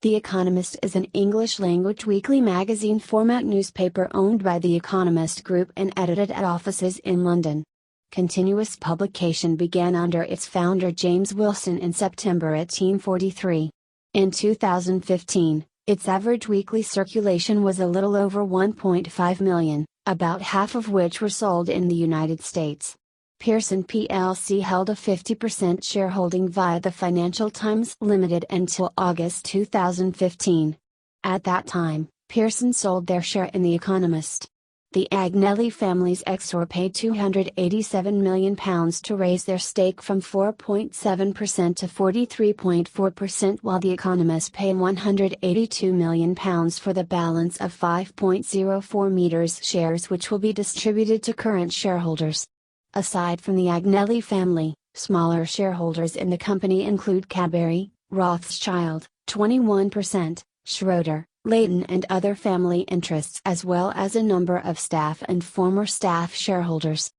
The Economist is an English-language weekly magazine format newspaper owned by the Economist Group and edited at offices in London. Continuous publication began under its founder James Wilson in September 1843. In 2015, its average weekly circulation was a little over 1.5 million, about half of which were sold in the United States. Pearson plc held a 50% shareholding via the Financial Times Limited until August 2015. At that time, Pearson sold their share in The Economist. The Agnelli family's ex-or paid £287 million to raise their stake from 4.7% to 43.4%, while The Economist paid £182 million for the balance of 5.04 meters shares, which will be distributed to current shareholders. Aside from the Agnelli family, smaller shareholders in the company include Cadbury, Rothschild, 21%, Schroeder, Leighton and other family interests, as well as a number of staff and former staff shareholders.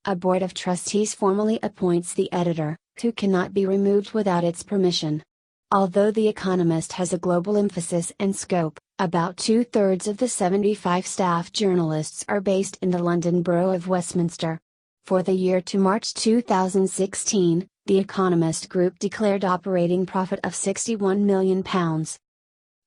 A board of trustees formally appoints the editor, who cannot be removed without its permission. Although The Economist has a global emphasis and scope, about 2/3 of the 75 staff journalists are based in the London Borough of Westminster. For the year to March 2016, The Economist Group declared operating profit of £61 million.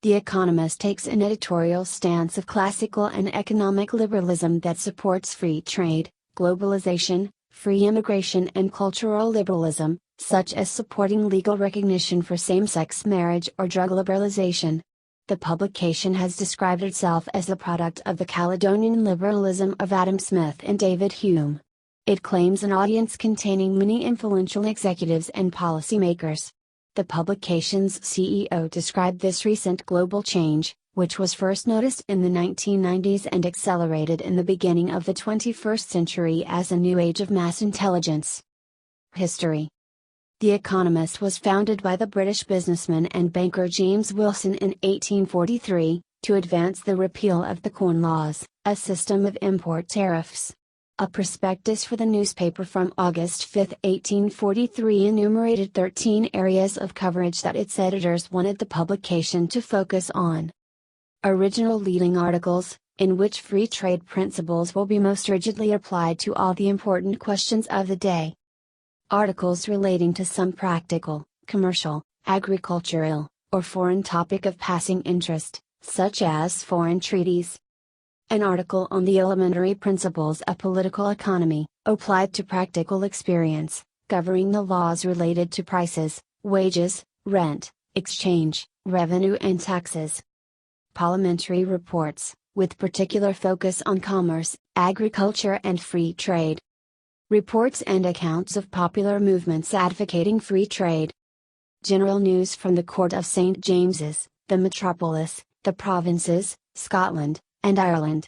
The Economist takes an editorial stance of classical and economic liberalism that supports free trade, globalization, free immigration and cultural liberalism, such as supporting legal recognition for same-sex marriage or drug liberalization. The publication has described itself as the product of the Caledonian liberalism of Adam Smith and David Hume. It claims an audience containing many influential executives and policymakers. The publication's CEO described this recent global change, which was first noticed in the 1990s and accelerated in the beginning of the 21st century, as a new age of mass intelligence. History. The Economist was founded by the British businessman and banker James Wilson in 1843, to advance the repeal of the Corn Laws, a system of import tariffs. A prospectus for the newspaper from August 5, 1843 enumerated 13 areas of coverage that its editors wanted the publication to focus on. Original leading articles, in which free trade principles will be most rigidly applied to all the important questions of the day. Articles relating to some practical, commercial, agricultural, or foreign topic of passing interest, such as foreign treaties. An article on the elementary principles of political economy, applied to practical experience, covering the laws related to prices, wages, rent, exchange, revenue and taxes. Parliamentary reports, with particular focus on commerce, agriculture and free trade. Reports and accounts of popular movements advocating free trade. General news from the Court of St. James's, the metropolis, the provinces, Scotland, and Ireland.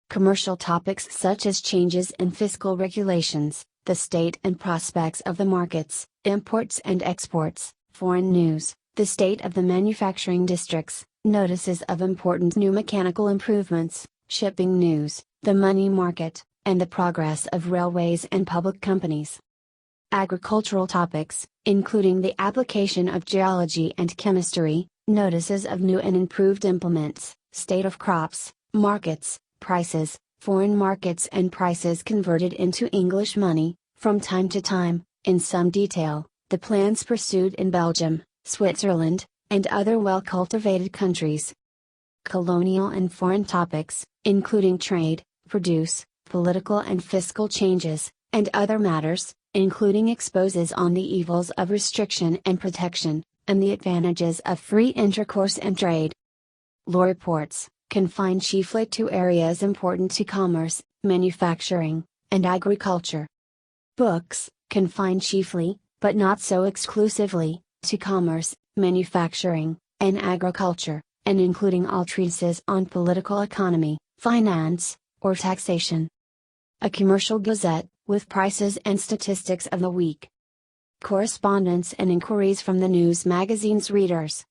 Commercial topics such as changes in fiscal regulations, the state and prospects of the markets, imports and exports, foreign news, the state of the manufacturing districts, notices of important new mechanical improvements, shipping news, the money market, and the progress of railways and public companies. Agricultural topics, including the application of geology and chemistry, notices of new and improved implements, state of crops, markets, prices, foreign markets and prices converted into English money, from time to time, in some detail, the plans pursued in Belgium, Switzerland, and other well-cultivated countries. Colonial and foreign topics, including trade, produce, political and fiscal changes, and other matters, including exposes on the evils of restriction and protection, and the advantages of free intercourse and trade. Law reports, confined chiefly to areas important to commerce, manufacturing, and agriculture. Books, confined chiefly, but not so exclusively, to commerce, manufacturing, and agriculture, and including all treatises on political economy, finance, or taxation. A commercial gazette, with prices and statistics of the week. Correspondence and inquiries from the news magazine's readers.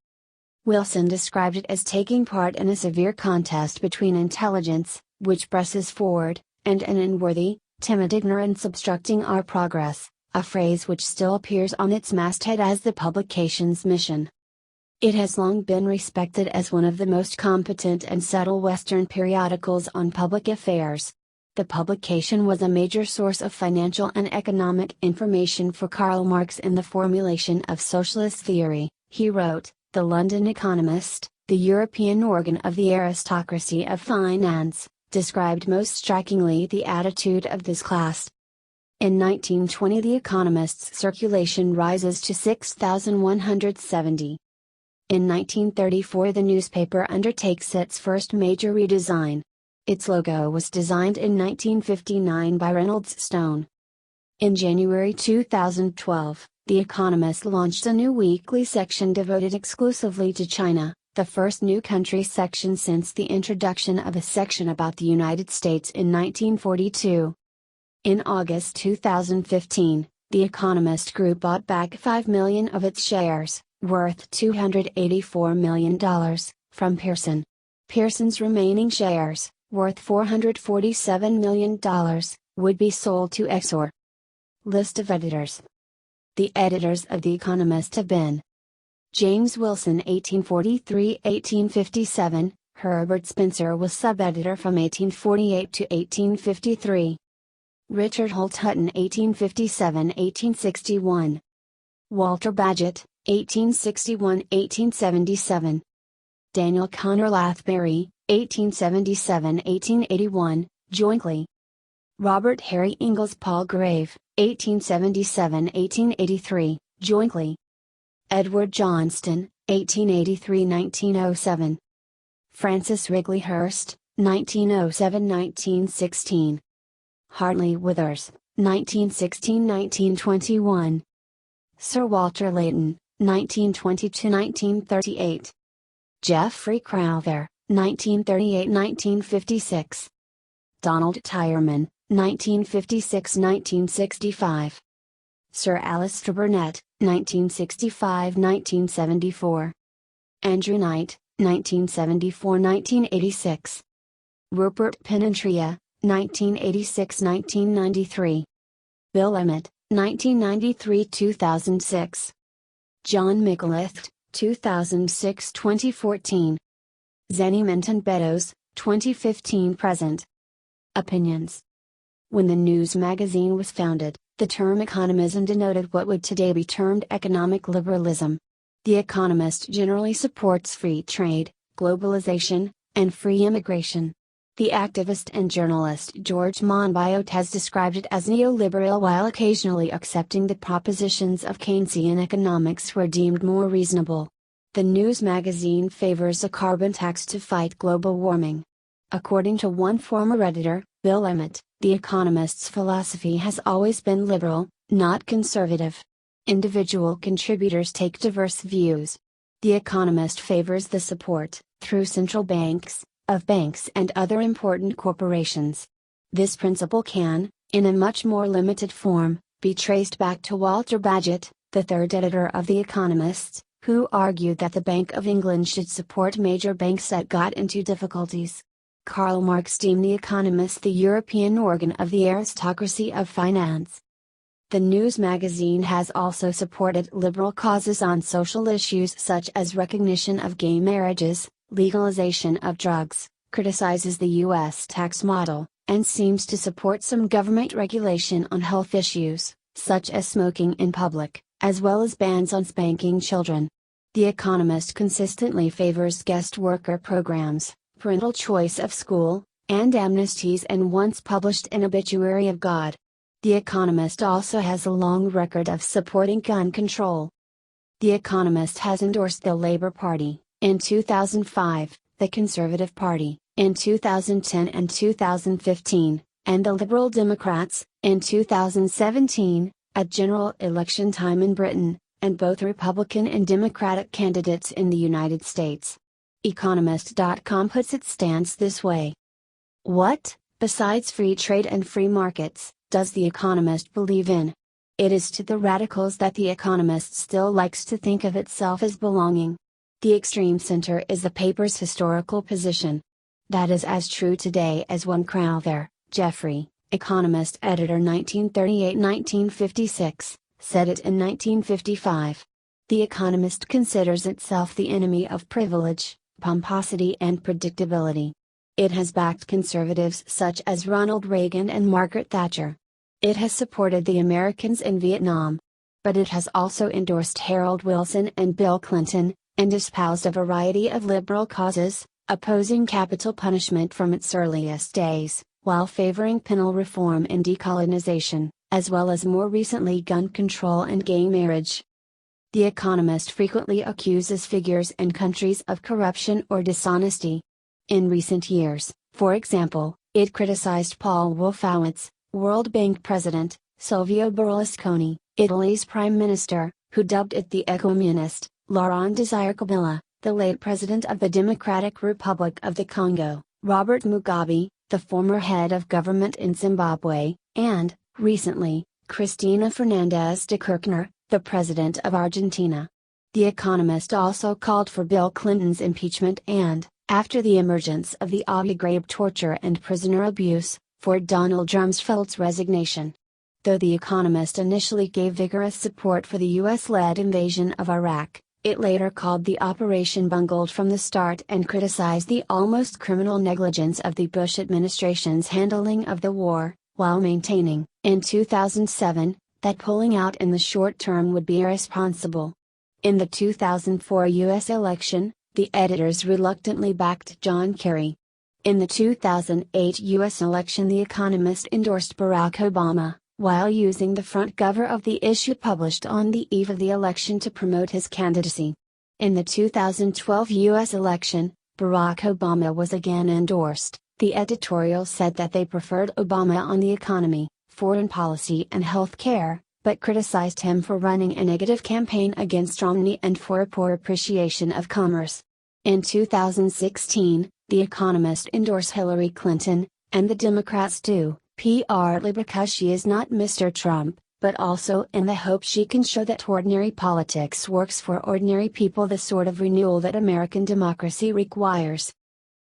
Wilson described it as taking part in a severe contest between intelligence, which presses forward, and an unworthy, timid ignorance obstructing our progress, a phrase which still appears on its masthead as the publication's mission. It has long been respected as one of the most competent and subtle Western periodicals on public affairs. The publication was a major source of financial and economic information for Karl Marx in the formulation of socialist theory. He wrote, "The London Economist, the European organ of the aristocracy of finance, described most strikingly the attitude of this class." In 1920 The Economist's circulation rises to 6,170. In 1934 the newspaper undertakes its first major redesign. Its logo was designed in 1959 by Reynolds Stone. In January 2012, The Economist launched a new weekly section devoted exclusively to China, the first new country section since the introduction of a section about the United States in 1942. In August 2015, The Economist Group bought back 5 million of its shares, worth $284 million, from Pearson. Pearson's remaining shares, worth $447 million, would be sold to Exor. List of editors. The editors of The Economist have been James Wilson 1843-1857, Herbert Spencer was sub-editor from 1848 to 1853. Richard Holt Hutton 1857-1861. Walter Bagehot, 1861-1877. Daniel Connor Lathbury, 1877-1881, jointly. Robert Harry Ingalls Palgrave, 1877-1883, jointly. Edward Johnston, 1883-1907. Francis Wrigley Hurst, 1907-1916. Hartley Withers, 1916-1921. Sir Walter Leighton, 1920-1938. Geoffrey Crowther, 1938-1956. Donald Tyerman, 1956-1965. Sir Alistair Burnet, 1965-1974. Andrew Knight, 1974-1986. Rupert Pinentria, 1986-1993. Bill Emmett, 1993-2006. John Micallef, 2006-2014. Zenny Minton Beddoes, 2015-present. Opinions. When the news magazine was founded, the term economism denoted what would today be termed economic liberalism. The Economist generally supports free trade, globalization, and free immigration. The activist and journalist George Monbiot has described it as neoliberal while occasionally accepting the propositions of Keynesian economics were deemed more reasonable. The news magazine favors a carbon tax to fight global warming. According to one former editor, Bill Emmett, The Economist's philosophy has always been liberal, not conservative. Individual contributors take diverse views. The Economist favors the support, through central banks, of banks and other important corporations. This principle can, in a much more limited form, be traced back to Walter Bagehot, the third editor of The Economist, who argued that the Bank of England should support major banks that got into difficulties. Karl Marx deemed The Economist the European organ of the aristocracy of finance. The news magazine has also supported liberal causes on social issues such as recognition of gay marriages, legalization of drugs, criticizes the U.S. tax model, and seems to support some government regulation on health issues, such as smoking in public, as well as bans on spanking children. The Economist consistently favors guest worker programs, parental choice of school, and amnesties, and once published an obituary of God. The Economist also has a long record of supporting gun control. The Economist has endorsed the Labour Party in 2005, the Conservative Party in 2010 and 2015, and the Liberal Democrats in 2017, at general election time in Britain, and both Republican and Democratic candidates in the United States. Economist.com puts its stance this way. What, besides free trade and free markets, does The Economist believe in? It is to the radicals that The Economist still likes to think of itself as belonging. The extreme center is the paper's historical position. That is as true today as when Crowther, Geoffrey, Economist editor 1938-1956, said it in 1955. The Economist considers itself the enemy of privilege, pomposity and predictability. It has backed conservatives such as Ronald Reagan and Margaret Thatcher. It has supported the Americans in Vietnam. But it has also endorsed Harold Wilson and Bill Clinton, and espoused a variety of liberal causes, opposing capital punishment from its earliest days, while favoring penal reform and decolonization, as well as more recently gun control and gay marriage. The Economist frequently accuses figures and countries of corruption or dishonesty. In recent years, for example, it criticized Paul Wolfowitz, World Bank President, Silvio Berlusconi, Italy's Prime Minister, who dubbed it the Eco-Communist, Laurent Desire Kabila, the late President of the Democratic Republic of the Congo, Robert Mugabe, the former head of government in Zimbabwe, and, recently, Cristina Fernandez de Kirchner, the President of Argentina. The Economist also called for Bill Clinton's impeachment and, after the emergence of the Abu Ghraib torture and prisoner abuse, for Donald Rumsfeld's resignation. Though The Economist initially gave vigorous support for the US-led invasion of Iraq, it later called the operation bungled from the start and criticized the almost criminal negligence of the Bush administration's handling of the war, while maintaining, in 2007, that pulling out in the short term would be irresponsible. In the 2004 US election, the editors reluctantly backed John Kerry. In the 2008 US election, The Economist endorsed Barack Obama, while using the front cover of the issue published on the eve of the election to promote his candidacy. In the 2012 US election, Barack Obama was again endorsed. The editorial said that they preferred Obama on the economy, foreign policy and health care, but criticized him for running a negative campaign against Romney and for a poor appreciation of commerce. In 2016, The Economist endorsed Hillary Clinton, and the Democrats do, partly because she is not Mr. Trump, but also in the hope she can show that ordinary politics works for ordinary people, the sort of renewal that American democracy requires.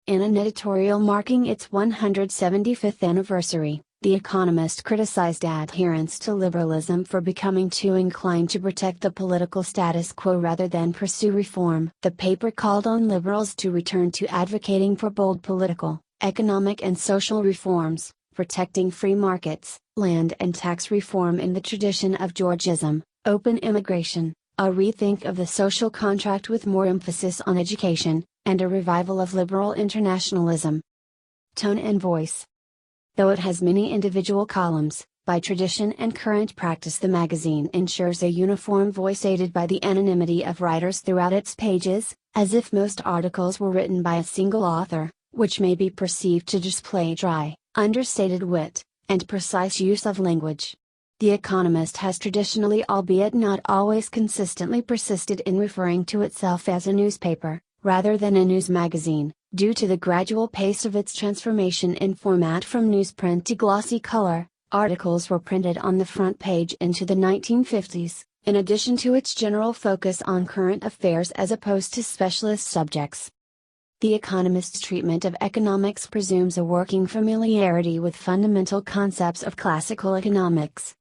In an editorial marking its 175th anniversary, The Economist criticized adherents to liberalism for becoming too inclined to protect the political status quo rather than pursue reform. The paper called on liberals to return to advocating for bold political, economic and social reforms, protecting free markets, land and tax reform in the tradition of Georgism, open immigration, a rethink of the social contract with more emphasis on education, and a revival of liberal internationalism. Tone and voice. Though it has many individual columns, by tradition and current practice the magazine ensures a uniform voice aided by the anonymity of writers throughout its pages, as if most articles were written by a single author, which may be perceived to display dry, understated wit, and precise use of language. The Economist has traditionally, albeit not always consistently, persisted in referring to itself as a newspaper, rather than a news magazine, due to the gradual pace of its transformation in format from newsprint to glossy color. Articles were printed on the front page into the 1950s, in addition to its general focus on current affairs as opposed to specialist subjects. The Economist's treatment of economics presumes a working familiarity with fundamental concepts of classical economics.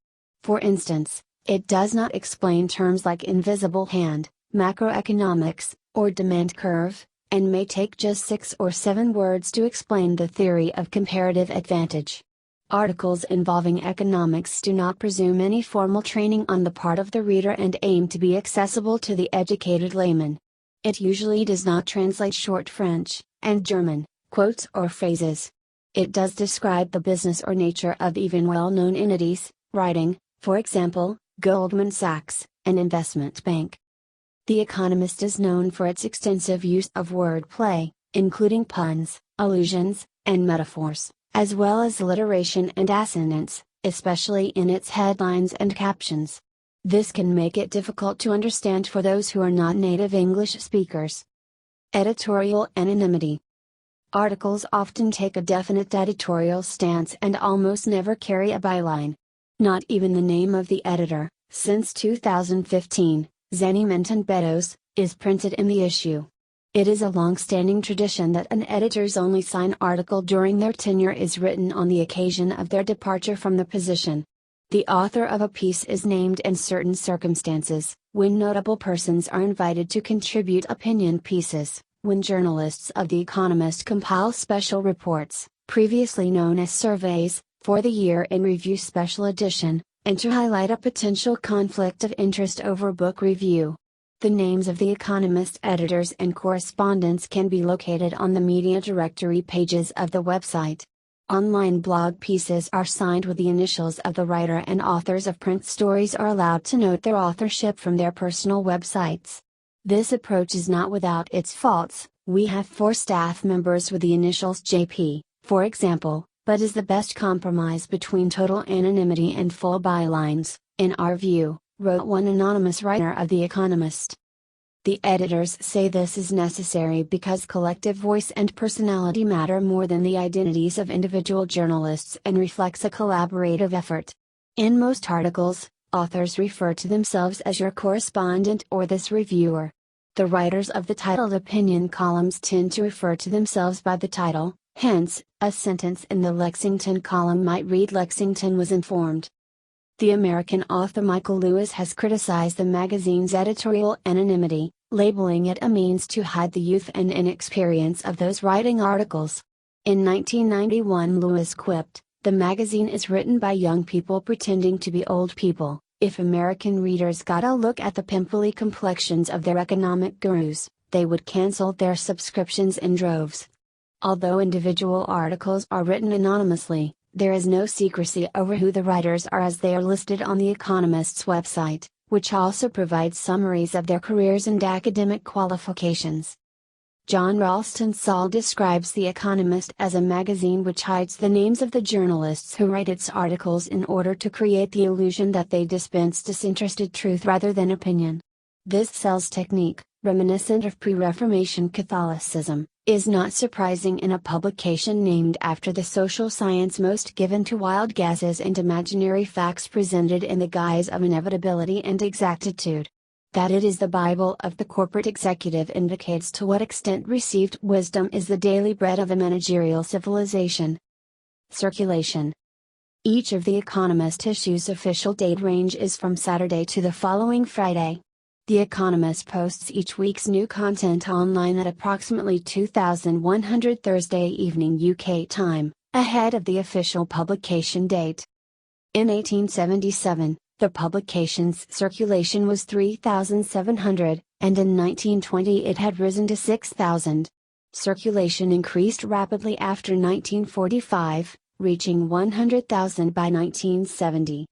For instance, it does not explain terms like invisible hand, macroeconomics, or demand curve, and may take just 6 or 7 words to explain the theory of comparative advantage. Articles involving economics do not presume any formal training on the part of the reader and aim to be accessible to the educated layman. It usually does not translate short French and German quotes or phrases. It does describe the business or nature of even well-known entities, writing, for example, Goldman Sachs, an investment bank. The Economist is known for its extensive use of wordplay, including puns, allusions, and metaphors, as well as alliteration and assonance, especially in its headlines and captions. This can make it difficult to understand for those who are not native English speakers. Editorial anonymity. Articles often take a definite editorial stance and almost never carry a byline. Not even the name of the editor, since 2015, Zeni Menton-Bedos, is printed in the issue. It is a long-standing tradition that an editor's only sign article during their tenure is written on the occasion of their departure from the position. The author of a piece is named in certain circumstances, when notable persons are invited to contribute opinion pieces, when journalists of The Economist compile special reports, previously known as surveys, for the Year in Review Special Edition, and to highlight a potential conflict of interest over book review. The names of The Economist editors and correspondents can be located on the media directory pages of the website. Online blog pieces are signed with the initials of the writer, and authors of print stories are allowed to note their authorship from their personal websites. This approach is not without its faults. We have 4 staff members with the initials JP, for example, but is the best compromise between total anonymity and full bylines, in our view, wrote one anonymous writer of The Economist. The editors say this is necessary because collective voice and personality matter more than the identities of individual journalists and reflects a collaborative effort. In most articles, authors refer to themselves as your correspondent or this reviewer. The writers of the titled opinion columns tend to refer to themselves by the title, hence, a sentence in the Lexington column might read Lexington was informed. The American author Michael Lewis has criticized the magazine's editorial anonymity, labeling it a means to hide the youth and inexperience of those writing articles. In 1991, Lewis quipped, "The magazine is written by young people pretending to be old people. If American readers got a look at the pimply complexions of their economic gurus, they would cancel their subscriptions in droves." Although individual articles are written anonymously, there is no secrecy over who the writers are, as they are listed on The Economist's website, which also provides summaries of their careers and academic qualifications. John Ralston Saul describes The Economist as a magazine which hides the names of the journalists who write its articles in order to create the illusion that they dispense disinterested truth rather than opinion. This sales technique, reminiscent of pre-Reformation Catholicism, is not surprising in a publication named after the social science most given to wild guesses and imaginary facts presented in the guise of inevitability and exactitude. That it is the Bible of the corporate executive indicates to what extent received wisdom is the daily bread of a managerial civilization. Circulation. Each of The Economist issues' official date range is from Saturday to the following Friday. The Economist posts each week's new content online at approximately 2100 Thursday evening UK time, ahead of the official publication date. In 1877, the publication's circulation was 3,700, and in 1920 it had risen to 6,000. Circulation increased rapidly after 1945, reaching 100,000 by 1970.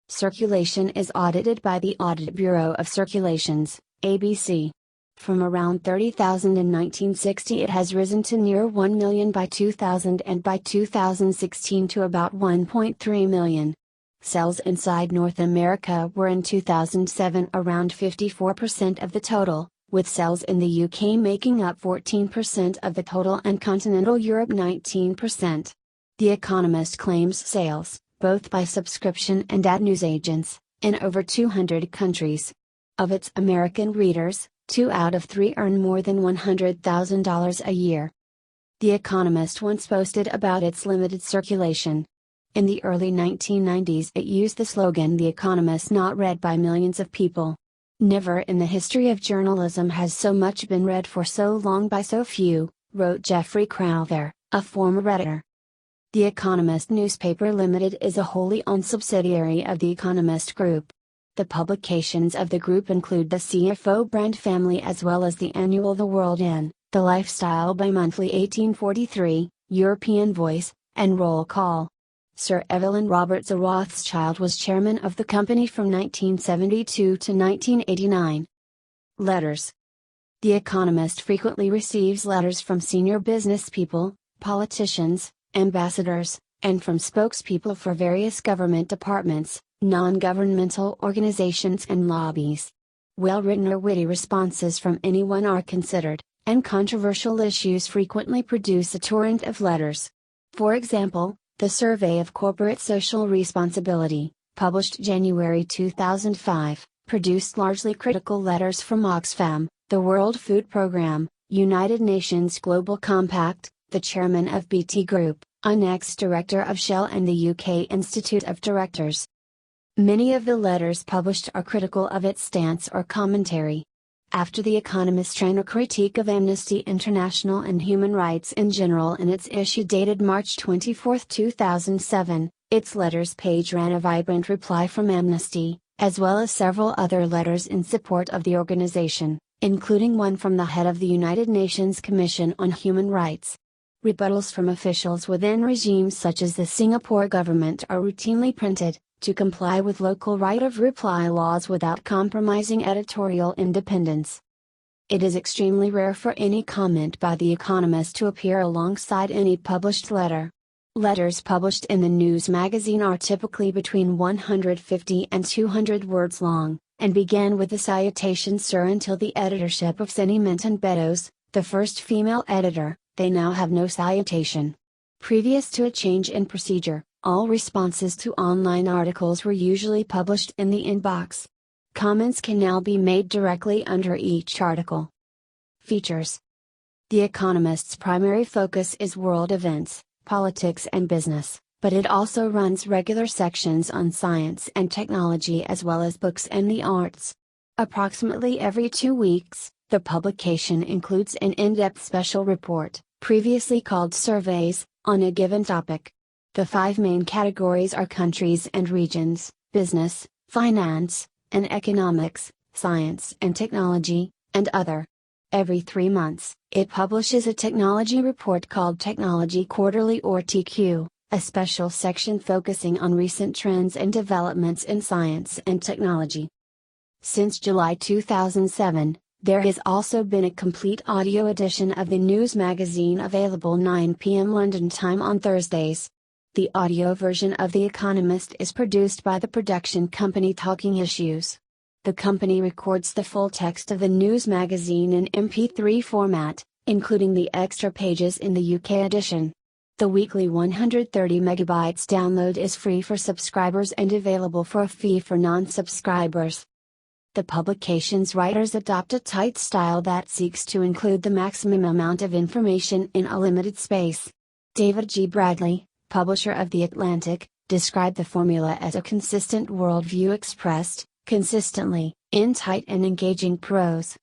Circulation is audited by the Audit Bureau of Circulations, ABC. From around 30,000 in 1960 it has risen to near 1 million by 2000 and by 2016 to about 1.3 million. Sales inside North America were in 2007 around 54% of the total, with sales in the UK making up 14% of the total and continental Europe 19%. The Economist claims sales, both by subscription and at newsagents, in over 200 countries. Of its American readers, 2 out of 3 earn more than $100,000 a year. The Economist once boasted about its limited circulation. In the early 1990s it used the slogan "The Economist not read by millions of people." "Never in the history of journalism has so much been read for so long by so few," wrote Jeffrey Crowther, a former editor. The Economist Newspaper Limited is a wholly owned subsidiary of the Economist Group. The publications of the group include the CFO brand family as well as the annual The World In, The Lifestyle bi-monthly 1843, European Voice, and Roll Call. Sir Evelyn Roberts a Rothschild was chairman of the company from 1972 to 1989. Letters. The Economist frequently receives letters from senior business people, politicians, ambassadors, and from spokespeople for various government departments, non-governmental organizations and lobbies. Well-written or witty responses from anyone are considered, and controversial issues frequently produce a torrent of letters. For example, the Survey of Corporate Social Responsibility, published January 2005, produced largely critical letters from Oxfam, the World Food Programme, United Nations Global Compact, the chairman of BT Group, an ex-director of Shell and the UK Institute of Directors. Many of the letters published are critical of its stance or commentary. After The Economist ran a critique of Amnesty International and human rights in general in its issue dated March 24, 2007, its letters page ran a vibrant reply from Amnesty, as well as several other letters in support of the organization, including one from the head of the United Nations Commission on Human Rights. Rebuttals from officials within regimes such as the Singapore government are routinely printed, to comply with local right of reply laws without compromising editorial independence. It is extremely rare for any comment by The Economist to appear alongside any published letter. Letters published in the news magazine are typically between 150 and 200 words long, and begin with the salutation Sir until the editorship of Cindy Minton Beddoes, the first female editor. They now have no salutation. Previous to a change in procedure, all responses to online articles were usually published in the inbox. Comments can now be made directly under each article. Features. The Economist's primary focus is world events, politics and business, but it also runs regular sections on science and technology as well as books and the arts. Approximately every 2 weeks, the publication includes an in-depth special report, previously called Surveys, on a given topic. The 5 main categories are countries and regions, business, finance, and economics, science and technology, and other. Every 3 months, it publishes a technology report called Technology Quarterly or TQ, a special section focusing on recent trends and developments in science and technology. Since July 2007, there has also been a complete audio edition of the news magazine available 9 p.m. London time on Thursdays. The audio version of The Economist is produced by the production company Talking Issues. The company records the full text of the news magazine in MP3 format, including the extra pages in the UK edition. The weekly 130 megabytes download is free for subscribers and available for a fee for non-subscribers. The publication's writers adopt a tight style that seeks to include the maximum amount of information in a limited space. David G. Bradley, publisher of The Atlantic, described the formula as a consistent worldview expressed, consistently, in tight and engaging prose.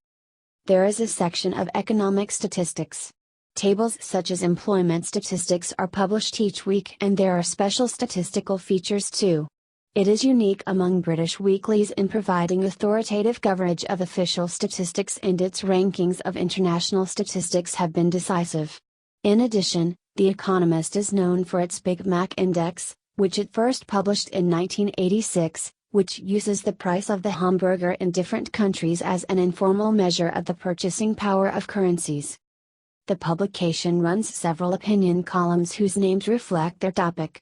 There is a section of economic statistics. Tables such as employment statistics are published each week and there are special statistical features too. It is unique among British weeklies in providing authoritative coverage of official statistics, and its rankings of international statistics have been decisive. In addition, The Economist is known for its Big Mac Index, which it first published in 1986, which uses the price of the hamburger in different countries as an informal measure of the purchasing power of currencies. The publication runs several opinion columns whose names reflect their topic.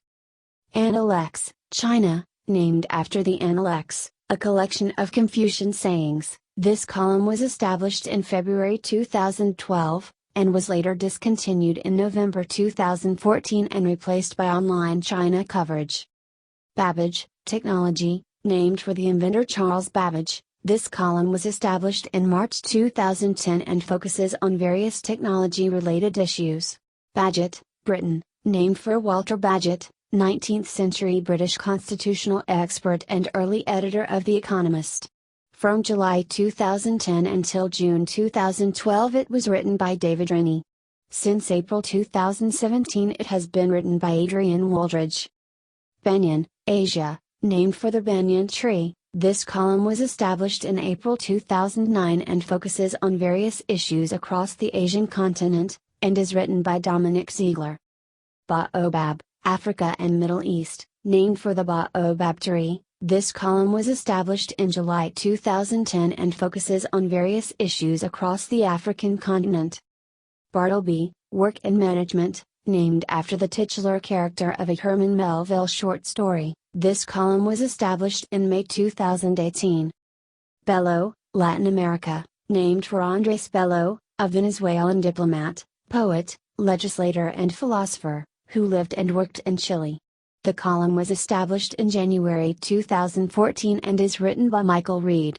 Analects, China, named after the Analects, a collection of Confucian sayings. This column was established in February 2012, and was later discontinued in November 2014 and replaced by online China coverage. Babbage, Technology, named for the inventor Charles Babbage, this column was established in March 2010 and focuses on various technology-related issues. Bagehot, Britain, named for Walter Bagehot, 19th-century British constitutional expert and early editor of The Economist. From July 2010 until June 2012 it was written by David Rennie. Since April 2017 it has been written by Adrian Wooldridge. Banyan, Asia, named for the banyan tree, this column was established in April 2009 and focuses on various issues across the Asian continent, and is written by Dominic Ziegler. Baobab, Africa and Middle East, named for the baobab tree, this column was established in July 2010 and focuses on various issues across the African continent. Bartleby, Work and Management, named after the titular character of a Herman Melville short story, this column was established in May 2018. Bello, Latin America, named for Andrés Bello, a Venezuelan diplomat, poet, legislator and philosopher, who lived and worked in Chile. The column was established in January 2014 and is written by Michael Reed.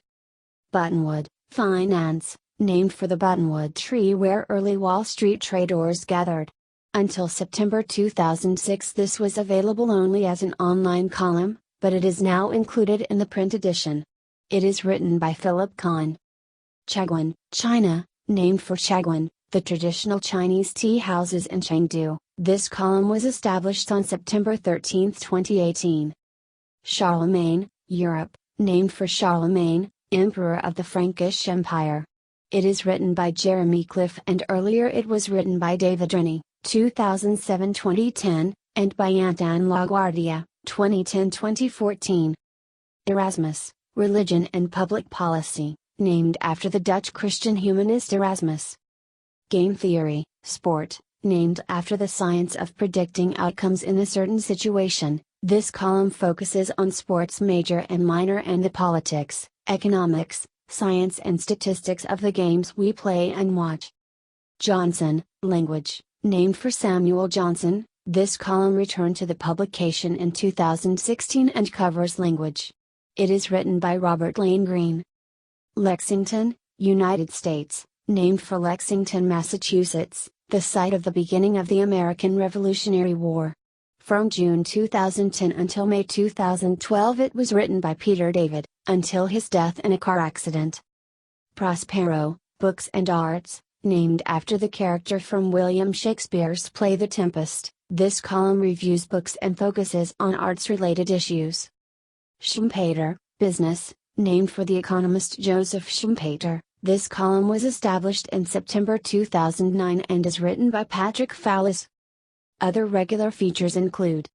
Buttonwood, Finance, named for the buttonwood tree where early Wall Street traders gathered. Until September 2006 this was available only as an online column, but it is now included in the print edition. It is written by Philip Kahn. Chagwan, China, named for Chagwan, the traditional Chinese tea houses in Chengdu. This column was established on September 13, 2018. Charlemagne, Europe, named for Charlemagne, Emperor of the Frankish Empire. It is written by Jeremy Cliff, and earlier it was written by David Rennie, 2007-2010, and by Anton LaGuardia, 2010-2014. Erasmus, Religion and Public Policy, named after the Dutch Christian humanist Erasmus. Game Theory, Sport, named after the science of predicting outcomes in a certain situation. This column focuses on sports major and minor and the politics, economics, science and statistics of the games we play and watch. Johnson, Language, named for Samuel Johnson. This column returned to the publication in 2016 and covers language. It is written by Robert Lane Greene. Lexington, United States, named for Lexington, Massachusetts, the site of the beginning of the American Revolutionary War. From June 2010 until May 2012 it was written by Peter David, until his death in a car accident. Prospero, Books and Arts, named after the character from William Shakespeare's play The Tempest. This column reviews books and focuses on arts-related issues. Schumpeter, Business, named for the economist Joseph Schumpeter. This column was established in September 2009 and is written by Patrick Fallis. Other regular features include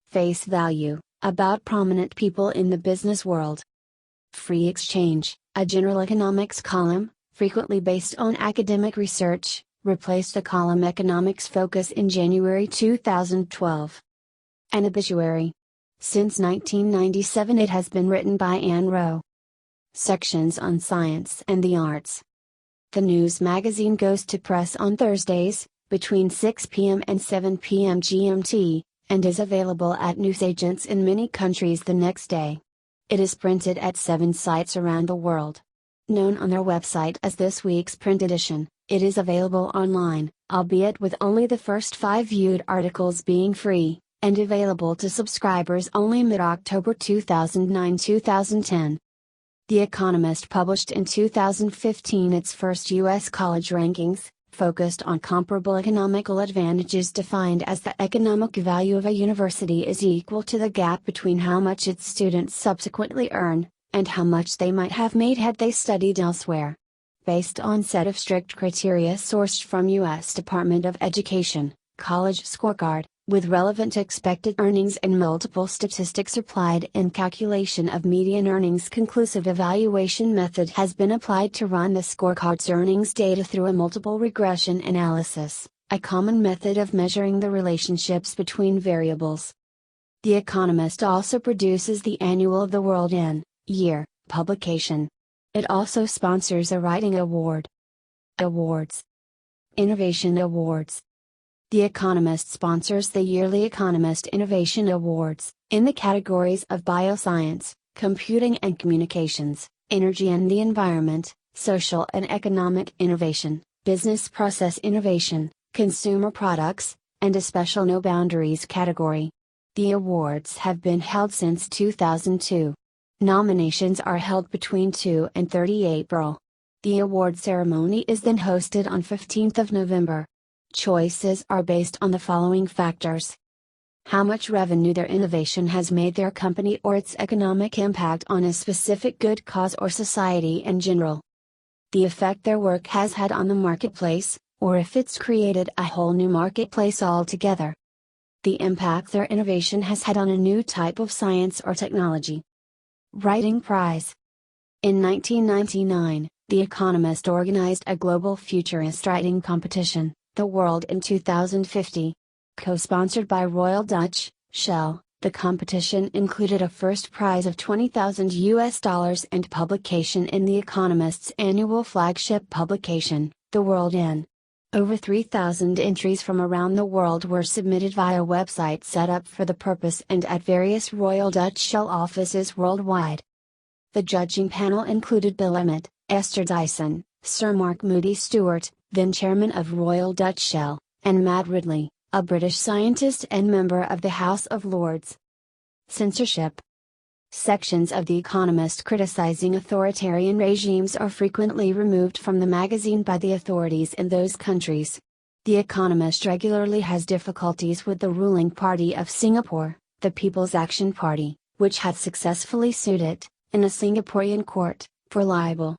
Face Value, about prominent people in the business world. Free Exchange, a general economics column, frequently based on academic research, replaced the column Economics Focus in January 2012. An Obituary. Since 1997 it has been written by Anne Rowe. Sections on Science and the Arts. The news magazine goes to press on Thursdays, between 6 p.m. and 7 p.m. GMT, and is available at newsagents in many countries the next day. It is printed at 7 sites around the world. Known on their website as this week's print edition, it is available online, albeit with only the first 5 viewed articles being free, and available to subscribers only mid-October 2009-2010. The Economist published in 2015 its first U.S. college rankings, focused on comparable economical advantages defined as the economic value of a university is equal to the gap between how much its students subsequently earn, and how much they might have made had they studied elsewhere. Based on set of strict criteria sourced from U.S. Department of Education, College Scorecard, with relevant expected earnings and multiple statistics applied in calculation of median earnings. Conclusive evaluation method has been applied to run the scorecard's earnings data through a multiple regression analysis, a common method of measuring the relationships between variables. The Economist also produces the annual The World in Year publication. It also sponsors a writing award. Awards. Innovation Awards. The Economist sponsors the yearly Economist Innovation Awards, in the categories of bioscience, computing and communications, energy and the environment, social and economic innovation, business process innovation, consumer products, and a special no boundaries category. The awards have been held since 2002. Nominations are held between 2 and 30 April. The award ceremony is then hosted on 15th of November. Choices are based on the following factors: how much revenue their innovation has made their company or its economic impact on a specific good cause or society in general, the effect their work has had on the marketplace, or if it's created a whole new marketplace altogether, the impact their innovation has had on a new type of science or technology. Writing Prize. In 1999, The Economist organized a global futurist writing competition, The World in 2050. Co-sponsored by Royal Dutch Shell, the competition included a first prize of $20,000 and publication in The Economist's annual flagship publication, The World in. Over 3,000 entries from around the world were submitted via a website set up for the purpose and at various Royal Dutch Shell offices worldwide. The judging panel included Bill Emmett, Esther Dyson, Sir Mark Moody Stewart, then chairman of Royal Dutch Shell, and Matt Ridley, a British scientist and member of the House of Lords. Censorship. Sections of The Economist criticizing authoritarian regimes are frequently removed from the magazine by the authorities in those countries. The Economist regularly has difficulties with the ruling party of Singapore, the People's Action Party, which had successfully sued it, in a Singaporean court, for libel.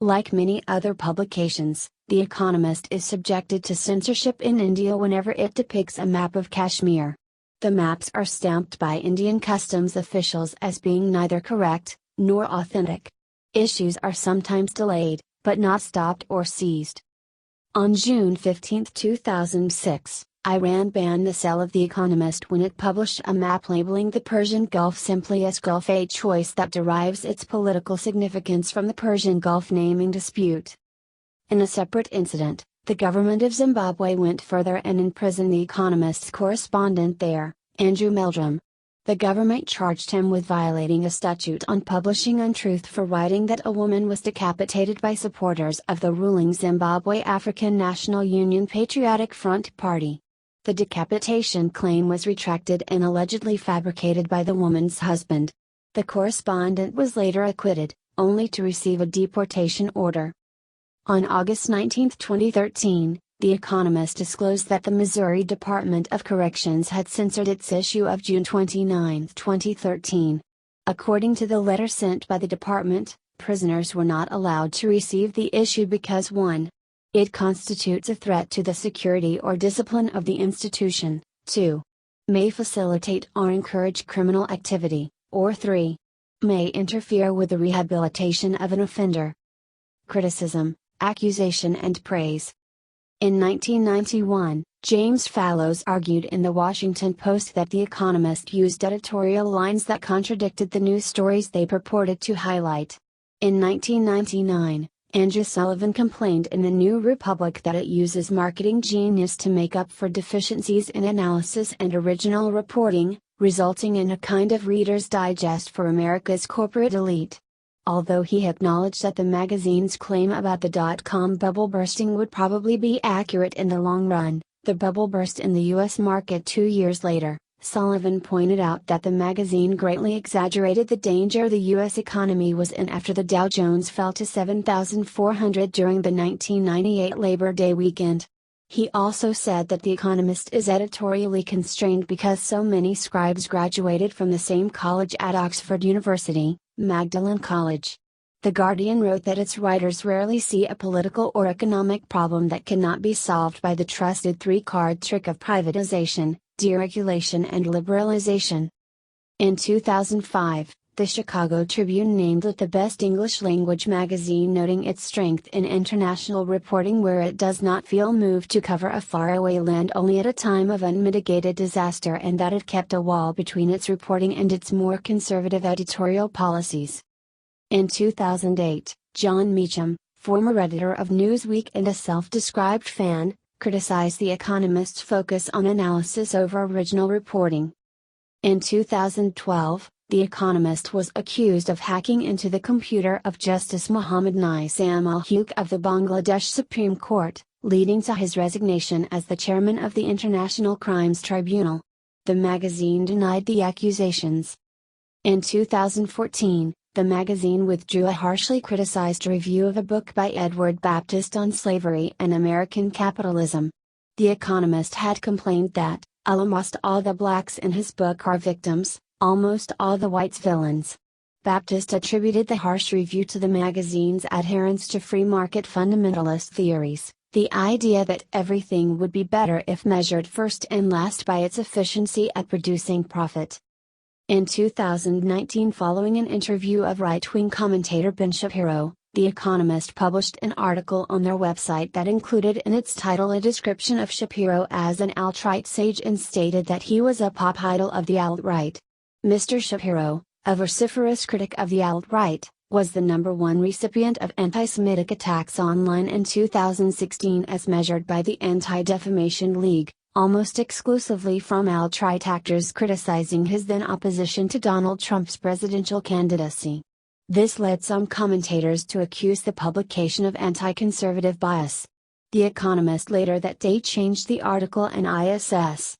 Like many other publications, The Economist is subjected to censorship in India whenever it depicts a map of Kashmir. The maps are stamped by Indian customs officials as being neither correct, nor authentic. Issues are sometimes delayed, but not stopped or seized. On June 15, 2006, Iran banned the sale of The Economist when it published a map labeling the Persian Gulf simply as Gulf, a choice that derives its political significance from the Persian Gulf naming dispute. In a separate incident, the government of Zimbabwe went further and imprisoned The Economist's correspondent there, Andrew Meldrum. The government charged him with violating a statute on publishing untruth for writing that a woman was decapitated by supporters of the ruling Zimbabwe African National Union Patriotic Front Party. The decapitation claim was retracted and allegedly fabricated by the woman's husband. The correspondent was later acquitted, only to receive a deportation order. On August 19, 2013, The Economist disclosed that the Missouri Department of Corrections had censored its issue of June 29, 2013. According to the letter sent by the department, prisoners were not allowed to receive the issue because 1. It constitutes a threat to the security or discipline of the institution, 2. May facilitate or encourage criminal activity, or 3. May interfere with the rehabilitation of an offender. Criticism, accusation and praise. In 1991, James Fallows argued in the Washington Post that The Economist used editorial lines that contradicted the news stories they purported to highlight. In 1999, Andrew Sullivan complained in the New Republic that it uses marketing genius to make up for deficiencies in analysis and original reporting, resulting in a kind of Reader's Digest for America's corporate elite. Although he acknowledged that the magazine's claim about the dot-com bubble bursting would probably be accurate in the long run, the bubble burst in the U.S. market 2 years later. Sullivan pointed out that the magazine greatly exaggerated the danger the U.S. economy was in after the Dow Jones fell to 7,400 during the 1998 Labor Day weekend. He also said that The Economist is editorially constrained because so many scribes graduated from the same college at Oxford University, Magdalen College. The Guardian wrote that its writers rarely see a political or economic problem that cannot be solved by the trusted three-card trick of privatization, deregulation and liberalization. In 2005, the Chicago Tribune named it the best English-language magazine, noting its strength in international reporting where it does not feel moved to cover a faraway land only at a time of unmitigated disaster, and that it kept a wall between its reporting and its more conservative editorial policies. In 2008, John Meacham, former editor of Newsweek and a self-described fan, criticized The Economist's focus on analysis over original reporting. In 2012, The Economist was accused of hacking into the computer of Justice Muhammad Nisam al-Huq of the Bangladesh Supreme Court, leading to his resignation as the chairman of the International Crimes Tribunal. The magazine denied the accusations. In 2014, the magazine withdrew a harshly criticized review of a book by Edward Baptist on slavery and American capitalism. The Economist had complained that, almost all the blacks in his book are victims, almost all the whites villains. Baptist attributed the harsh review to the magazine's adherence to free market fundamentalist theories, the idea that everything would be better if measured first and last by its efficiency at producing profit. In 2019, following an interview of right-wing commentator Ben Shapiro, The Economist published an article on their website that included in its title a description of Shapiro as an alt-right sage and stated that he was a pop idol of the alt-right. Mr. Shapiro, a vociferous critic of the alt-right, was the #1 recipient of anti-Semitic attacks online in 2016 as measured by the Anti-Defamation League, almost exclusively from alt-right actors criticizing his then opposition to Donald Trump's presidential candidacy. This led some commentators to accuse the publication of anti-conservative bias. The Economist later that day changed the article and ISS,